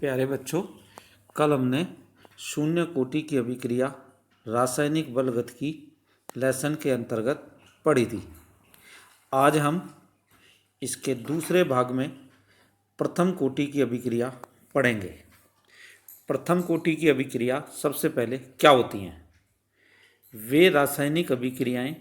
प्यारे बच्चों, कल हमने शून्य कोटि की अभिक्रिया रासायनिक बलगतिकी लेसन के अंतर्गत पढ़ी थी। आज हम इसके दूसरे भाग में प्रथम कोटि की अभिक्रिया पढ़ेंगे। प्रथम कोटि की अभिक्रिया सबसे पहले क्या होती हैं? वे रासायनिक अभिक्रियाएं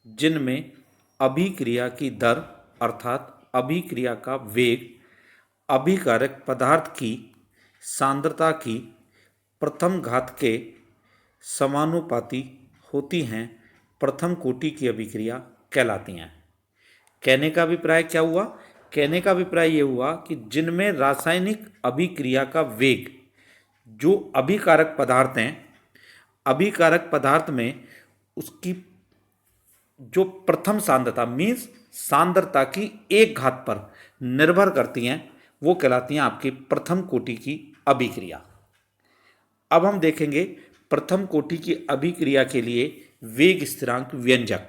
जिनमें अभिक्रिया की दर अर्थात अभिक्रिया का वेग अभिकारक पदार्थ की सांद्रता की प्रथम घात के समानुपाती होती हैं, प्रथम कोटि की अभिक्रिया कहलाती हैं। कहने का अभिप्राय क्या हुआ? कहने का अभिप्राय ये हुआ कि जिनमें रासायनिक अभिक्रिया का वेग, जो अभिकारक पदार्थ हैं, अभिकारक पदार्थ में उसकी जो प्रथम सांद्रता मीन्स सांद्रता की एक घात पर निर्भर करती हैं, वो कहलाती हैं आपकी प्रथम कोटि की अभिक्रिया। अब हम देखेंगे प्रथम कोटि की अभिक्रिया के लिए वेग स्थिरांक व्यंजक।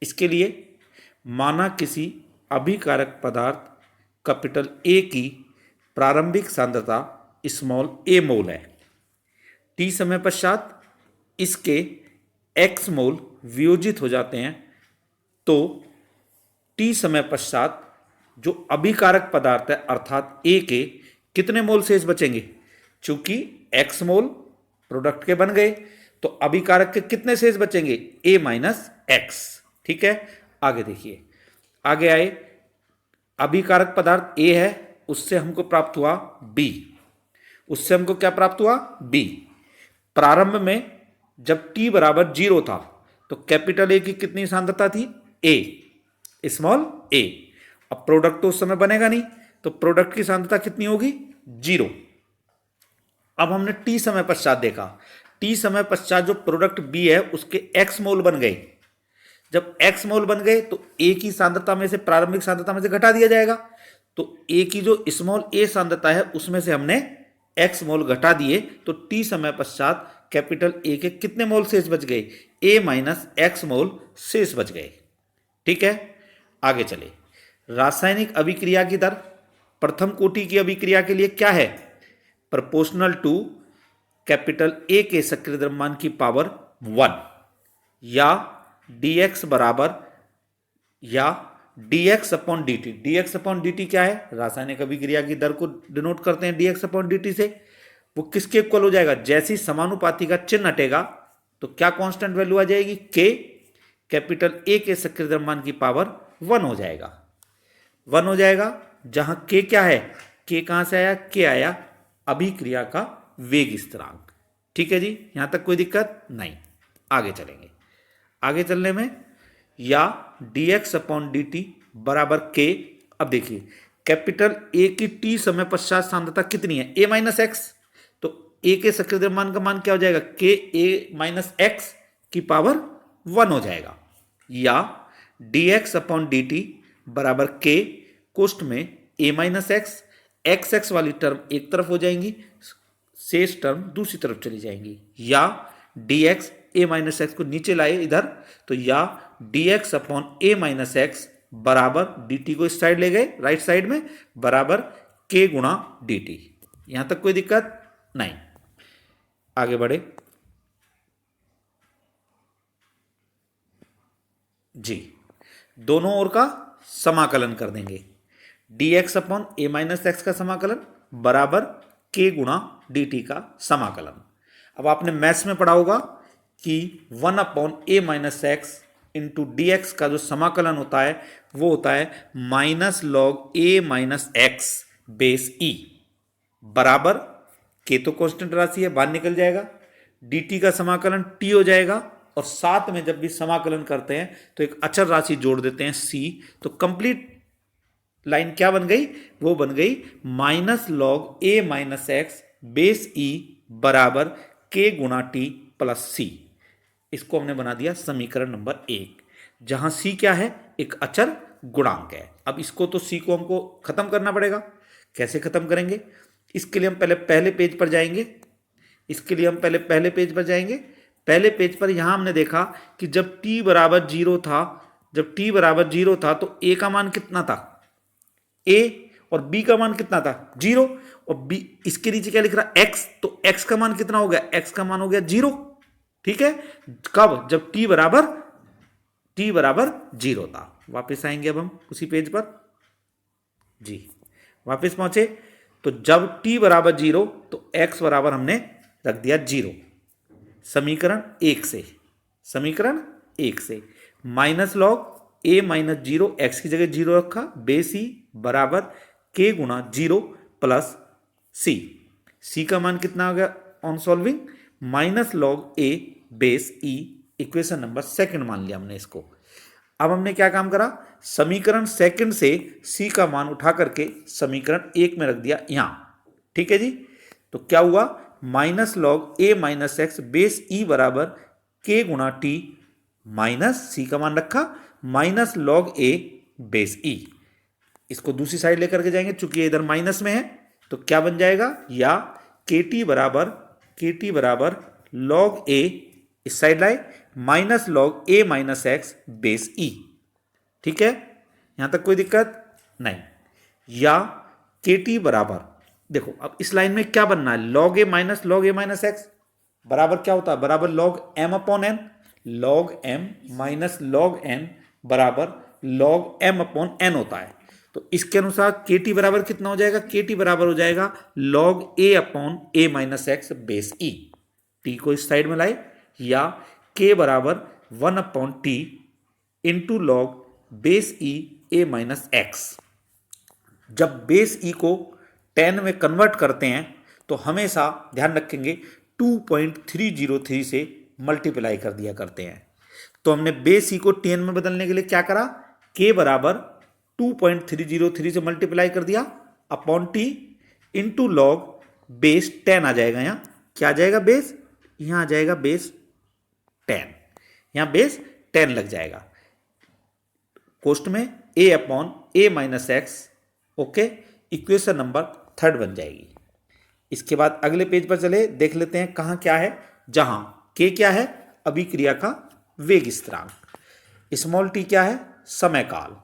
इसके लिए माना किसी अभिकारक पदार्थ कैपिटल ए की प्रारंभिक सांद्रता स्मॉल ए मोल है। टी समय पश्चात इसके एक्स मोल वियोजित हो जाते हैं, तो टी समय पश्चात जो अभिकारक पदार्थ है अर्थात ए के कितने मोल शेष बचेंगे? चूंकि एक्स मोल प्रोडक्ट के बन गए, तो अभिकारक के कितने शेष बचेंगे? ए माइनस एक्स। ठीक है, आगे देखिए। आगे आए, अभिकारक पदार्थ ए है, उससे हमको प्राप्त हुआ बी। उससे हमको क्या प्राप्त हुआ? बी। प्रारंभ में जब टी बराबर 0 था तो कैपिटल ए की कितनी सांद्रता थी? ए स्मॉल ए। अब प्रोडक्ट तो उस समय बनेगा नहीं, तो प्रोडक्ट की सांद्रता कितनी होगी? 0। अब हमने टी समय पश्चात देखा, टी समय पश्चात जो प्रोडक्ट बी है उसके एक्स मोल बन गए। जब एक्स मोल बन गए तो ए की सांद्रता में से, प्रारंभिक सांद्रता में से घटा दिया जाएगा, तो ए की जो स्मॉल ए सांद्रता है उसमें से हमने एक्स मोल घटा दिए, तो टी समय पश्चात कैपिटल ए के कितने मोल शेष बच गए? ए माइनस एक्स मोल शेष बच गए। ठीक है, आगे चले। रासायनिक अभिक्रिया की दर प्रथम कोटि की अभिक्रिया के लिए क्या है? प्रोपोर्शनल टू कैपिटल ए के सक्रिय द्रव्यमान की पावर 1 या dx बराबर या dx upon dt। dx upon dt क्या है? रासायनिक अभिक्रिया की दर को डिनोट करते हैं dx अपॉन dt से। वो किसके इक्वल हो जाएगा? जैसी समानुपाती का चिन्ह हटेगा तो क्या कांस्टेंट वैल्यू आ जाएगी? k कैपिटल ए के सक्रिय द्रव्यमान की पावर 1 हो जाएगा। 1 हो जाएगा, जहां k क्या है? k कहां से आया? k आया अभिक्रिया का वेग स्थिरांक। ठीक है जी, यहां तक कोई दिक्कत नहीं। आगे चलेंगे। आगे चलने में या dx अपॉन dt बराबर k। अब देखिए, कैपिटल ए की टी समय पश्चात सांद्रता कितनी है? a minus x. तो a के सक्रिय द्रव्यमान का मान क्या हो जाएगा? k a माइनस एक्स की पावर 1 हो जाएगा। या dx अपॉन dt बराबर k कोष्ठ में a minus x, x x वाली टर्म एक तरफ हो जाएंगी, शेष टर्म दूसरी तरफ चली जाएंगी। या dx a माइनस एक्स को नीचे लाए इधर, तो या dx upon a minus x बराबर dt को इस साइड ले गए राइट साइड में, बराबर k गुणा dt। यहां तक कोई दिक्कत नहीं। आगे बढ़े जी, दोनों ओर का समाकलन कर देंगे। dx upon a minus x का समाकलन बराबर k गुणा dt का समाकलन। अब आपने मैथ्स में पढ़ा होगा कि 1 upon a minus x into D x का जो समाकलन होता है वो होता है minus log a minus x base e बराबर k तो कांस्टेंट राशि है, बाहर निकल जाएगा, dt का समाकलन t हो जाएगा, और साथ में जब भी समाकलन करते हैं तो एक अचर राशि जोड़ देते हैं c, तो कंप्लीट लाइन क्या बन गई? वो बन गई minus log a minus x base e बराबर k गुणा t प्लस c। इसको हमने बना दिया समीकरण नंबर 1, जहां c क्या है? एक अचर गुणांक है। अब इसको तो c को हमको खत्म करना पड़ेगा। कैसे खत्म करेंगे? इसके लिए हम पहले पेज पर जाएंगे। पहले पेज पर यहां हमने देखा कि जब t बराबर 0 था, तो a का मान कितना था? a, और बी का मान कितना था 0, और बी इसके नीचे क्या लिख रहा x, तो x का मान कितना हो गया, x का मान हो गया 0। ठीक है, कब, जब t बराबर 0 था। वापस आएंगे अब हम उसी पेज पर जी, वापस पहुंचे तो जब t बराबर 0 तो x बराबर हमने रख दिया 0। समीकरण 1 से minus log a minus 0, x की जगह 0 रखा, बेस e बराबर k गुणा 0 प्लस c का मान कितना आ गया on solving, minus log a base e, equation number 2 मान लिया हमने इसको। अब हमने क्या काम करा, समीकरण 2 से c का मान उठा करके समीकरण 1 में रख दिया यहां। ठीक है जी, तो क्या हुआ, minus log a minus x base e बराबर k गुणा t माइनस c का मान रखा minus log a base e। इसको दूसरी साइड लेकर के जाएंगे, चूंकि ये इधर माइनस में है तो क्या बन जाएगा, या kt बराबर लॉग a, इस साइड लाए, minus log a minus x base e। ठीक है, यहां तक कोई दिक्कत नहीं। या kt बराबर, देखो अब इस लाइन में क्या बनना है, लॉग a माइनस एक्स बराबर क्या होता है, बराबर log m upon n, log m minus log n बराबर लॉग m अपॉन n होता है। तो इसके अनुसार kt बराबर कितना हो जाएगा, kt बराबर हो जाएगा log a upon a minus x base e। t को इस साइड में लाए, या k बराबर 1 upon t into log base e a minus x. जब बेस e को 10 में कन्वर्ट करते हैं तो हमेशा ध्यान रखेंगे 2.303 से मल्टीप्लाई कर दिया करते हैं। तो हमने बेस ई को 10 में बदलने के लिए क्या करा, k बराबर 2.303 से मल्टीप्लाई कर दिया upon t into log base 10 आ जाएगा। यहाँ क्या आ जाएगा, बेस, यहाँ आ जाएगा बेस 10, यहाँ बेस 10 लग जाएगा। कोष्ट में a upon a minus x, okay, equation number 3 बन जाएगी। इसके बाद अगले पेज पर चले, देख लेते हैं कहाँ क्या है, जहां k क्या है, अभिक्रिया का वेग स्थिरांक, स्मॉल t क्या है, समय काल,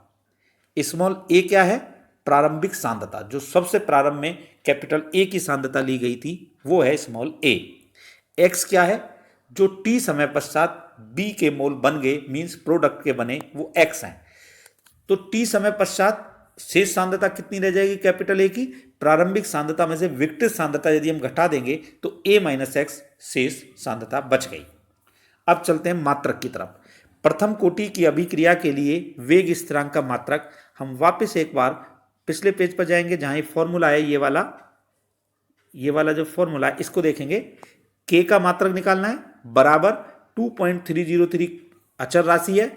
स्मॉल a क्या है, प्रारंभिक सांद्रता, जो सबसे प्रारंभ में कैपिटल A की सांद्रता ली गई थी वो है स्मॉल a, x क्या है, जो t समय पश्चात B के मोल बन गए, मींस प्रोडक्ट के बने, वो x हैं। तो t समय पश्चात शेष सांद्रता कितनी रह जाएगी कैपिटल A की, प्रारंभिक सांद्रता में से विकटित सांद्रता यदि हम घटा देंगे तो a माइनस एक्स शेष सांद्रता बच गई। अब चलते हैं मात्रक की तरफ। प्रथम कोटि की अभिक्रिया के लिए वेग स्थिरांक का मात्रक, हम वापस एक बार पिछले पेज पर जाएंगे जहां ये फॉर्मूला है, ये वाला जो फॉर्मूला है इसको देखेंगे। k का मात्रक निकालना है, बराबर 2.303 अचर राशि है,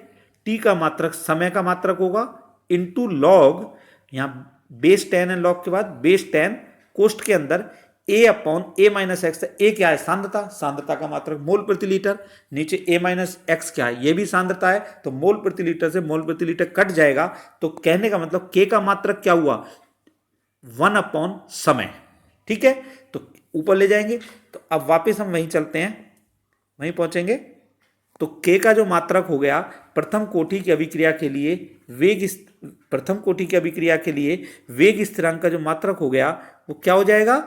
t का मात्रक समय का मात्रक होगा इंटू लॉग, यहाँ बेस 10 है, लॉग के बाद बेस 10, कोष्ट के अंदर a upon a minus x, a क्या है, सांद्रता का मात्रक मोल प्रति लीटर, नीचे a माइनस एक्स क्या है, ये भी सांद्रता है, तो मोल प्रति लीटर से मोल प्रति लीटर कट जाएगा। तो कहने का मतलब k का मात्रक क्या हुआ, 1 अपॉन समय। ठीक है, तो ऊपर ले जाएंगे, तो अब वापस हम वहीं चलते हैं, वहीं पहुंचेंगे। तो k का जो मात्रक हो गया प्रथम कोटि की अभिक्रिया के लिए वेग स्थिरांक का जो मात्रक हो गया वो क्या हो जाएगा,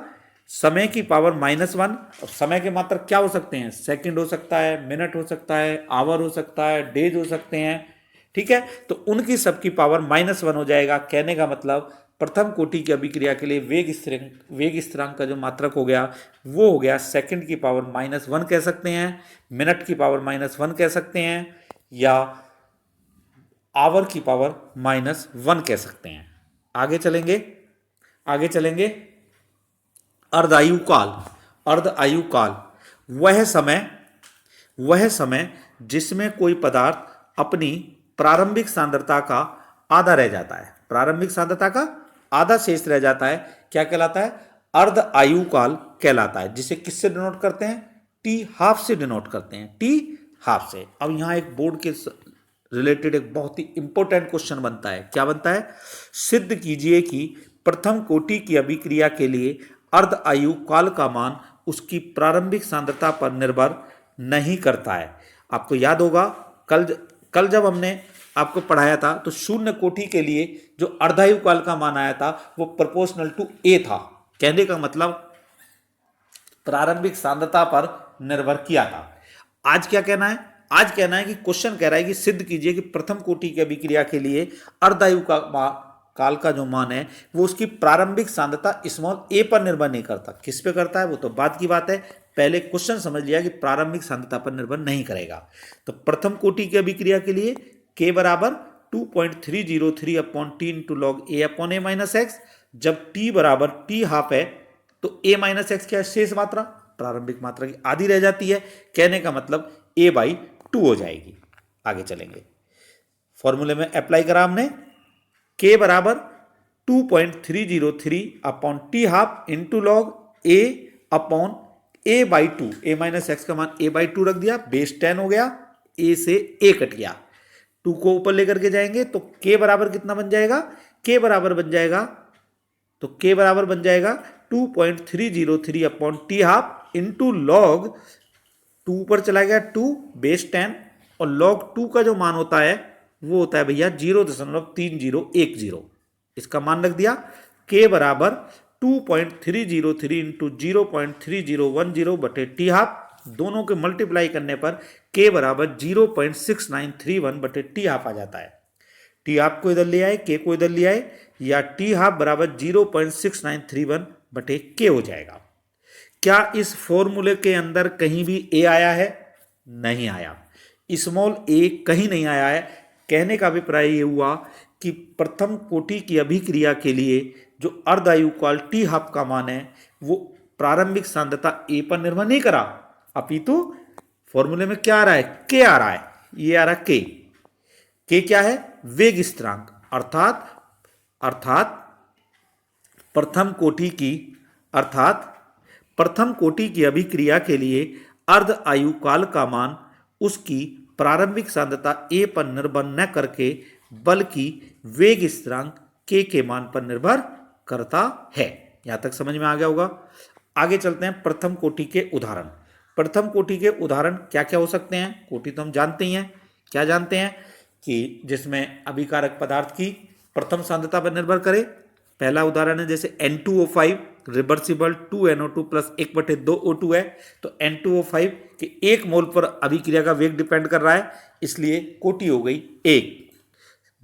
समय की पावर -1। और समय के मात्रक क्या हो सकते हैं, सेकंड हो सकता है, मिनट हो सकता है, आवर हो सकता है, डेज हो सकते हैं। ठीक है, तो उनकी सबकी पावर -1 हो जाएगा। कहने का मतलब प्रथम कोटि की अभिक्रिया के लिए वेग स्थिरांक का जो मात्रक हो गया वो हो गया सेकंड की पावर -1 कह सकते हैं, मिनट की पावर -1 कह सकते हैं, या आवर की पावर -1 कह सकते हैं। आगे चलेंगे। अर्ध आयु काल वह समय जिसमें कोई पदार्थ अपनी प्रारंभिक सांद्रता का आधा रह जाता है, प्रारंभिक सांद्रता का आधा शेष रह जाता है, क्या कहलाता है, अर्ध आयु काल कहलाता है, जिसे किससे डिनोट करते हैं, t½ से डिनोट करते हैं, t½ से। अब यहां एक बोर्ड के रिलेटेड एक बहुत ही इंपॉर्टेंट क्वेश्चन बनता है, क्या बनता है, सिद्ध कीजिए कि प्रथम कोटि की अभिक्रिया के लिए अर्ध आयु काल का मान उसकी प्रारंभिक सांद्रता पर निर्भर नहीं करता है। आपको याद होगा कल जब हमने आपको पढ़ाया था, तो शून्य कोटि के लिए जो अर्धायु काल का मान आया था वो प्रोपोर्शनल टू ए था। कहने का मतलब प्रारंभिक सांद्रता पर निर्भर किया था। आज क्या कहना है? आज कहना है कि क्वेश्चन कह रहा है कि सिद्ध कीजिए कि प्रथम कोटि की अभिक्रिया के लिए अर्धायु काल का जो मान है वो उसकी प्रारंभिक सांद्रता स्मॉल ए पर निर्भर नहीं करता। किस पे करता है वो तो बाद की बात है, पहले क्वेश्चन समझ लिया कि प्रारंभिक सांद्रता पर निर्भर नहीं करेगा। तो प्रथम कोटि की अभिक्रिया के लिए k बराबर 2.303 अपॉन टी इंटू लॉग ए अपॉन ए माइनस एक्स। जब t बराबर t हाफ है तो a माइनस एक्स क्या है? शेष मात्रा, प्रारंभिक मात्रा की आधी रह जाती है। कहने का मतलब a/2 हो जाएगी। आगे चलेंगे, फॉर्मूले में अप्लाई करा हमने, k बराबर 2.303 upon T half into log a upon a/2, a minus x का मान a/2 रख दिया, बेस 10 हो गया, a से a कट गया, 2 को ऊपर लेकर के जाएंगे तो k बराबर कितना बन जाएगा? k बराबर बन जाएगा, तो k बराबर बन जाएगा 2.303 upon T half into log 2 ऊपर चला गया 2 बेस 10, और लॉग 2 का जो मान होता है वो होता है भैया 0.3010। इसका मान रख दिया, k बराबर 2.303 इंटू 0.3010 बटे टी हाफ, दोनों के मल्टीप्लाई करने पर k बराबर 0.6931 बटे टी हाफ आ जाता है। टी हाफ को इधर ले आए, k को इधर ले आए, या टी हाफ बराबर 0.6931 बटे k हो जाएगा। क्या इस फॉर्मूले के अंदर कहीं भी a आया है? नहीं आया, स्मॉल a कहीं नहीं आया है। कहने का अभिप्राय ये हुआ कि प्रथम कोटि की अभिक्रिया के लिए जो अर्धायु काल टी हाफ का मान है वो प्रारंभिक सांद्रता a पर निर्भर नहीं करा, अपितु फॉर्मूले में क्या आ रहा है? k आ रहा है, ये आ रहा है k क्या है? वेग स्थिरांक, अर्थात प्रथम कोटि की अभिक्रिया के लिए अर्ध आयु काल का मान उसकी प्रारंभिक सांद्रता a पर निर्भर न करके बल्कि वेग स्थिरांक k के मान पर निर्भर करता है। यहां तक समझ में आ गया होगा। आगे चलते हैं प्रथम कोटि के उदाहरण। प्रथम कोटि के उदाहरण क्या क्या हो सकते हैं? कोटि तो हम जानते ही हैं, क्या जानते हैं कि जिसमें अभिकारक पदार्थ की प्रथम सांद्रता पर निर्भर करे। पहला उदाहरण है जैसे N2O5 reversible 2NO2 plus 1/2O2 है, तो N2O5 के 1 मोल पर अभिक्रिया का वेग डिपेंड कर रहा है, इसलिए कोटि हो गई 1।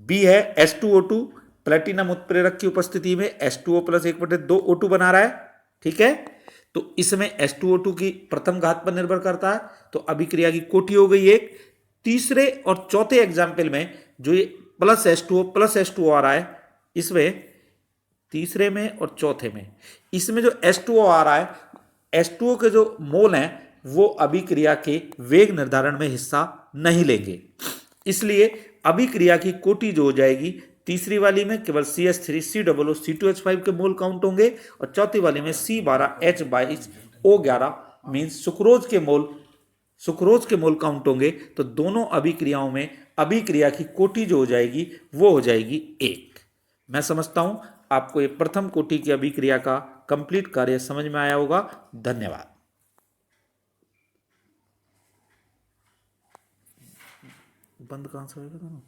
बी है H2O2, प्लेटिनम उत्प्रेरक की उपस्थिति में H2O प्लस 1/2O2 बना रहा है, ठीक है, तो इसमें H2O2 की प्रथम घात पर निर्भर करता है, तो अभिक्रिया की कोटि हो गई 1। तीसरे और चौथे एग्जाम्पल में जो ये प्लस H2O आ रहा है, इसमें तीसरे में और चौथे में इसमें जो H2O आ रहा है, H2O के जो मोल हैं वो अभिक्रिया के वेग निर्धारण में हिस्सा नहीं लेंगे, इसलिए अभिक्रिया की कोटि जो हो जाएगी तीसरी वाली में केवल CH3COO C2H5 के मोल काउंट होंगे, और चौथी वाली में C12H22O11 मीन्स सुक्रोज के मोल काउंट होंगे। तो दोनों अभिक्रियाओं में अभिक्रिया की कोटि जो हो जाएगी वो हो जाएगी 1। मैं समझता हूं आपको ये प्रथम कोटि की अभिक्रिया का कंप्लीट कार्य समझ में आया होगा। धन्यवाद। बंद कहां से होगा?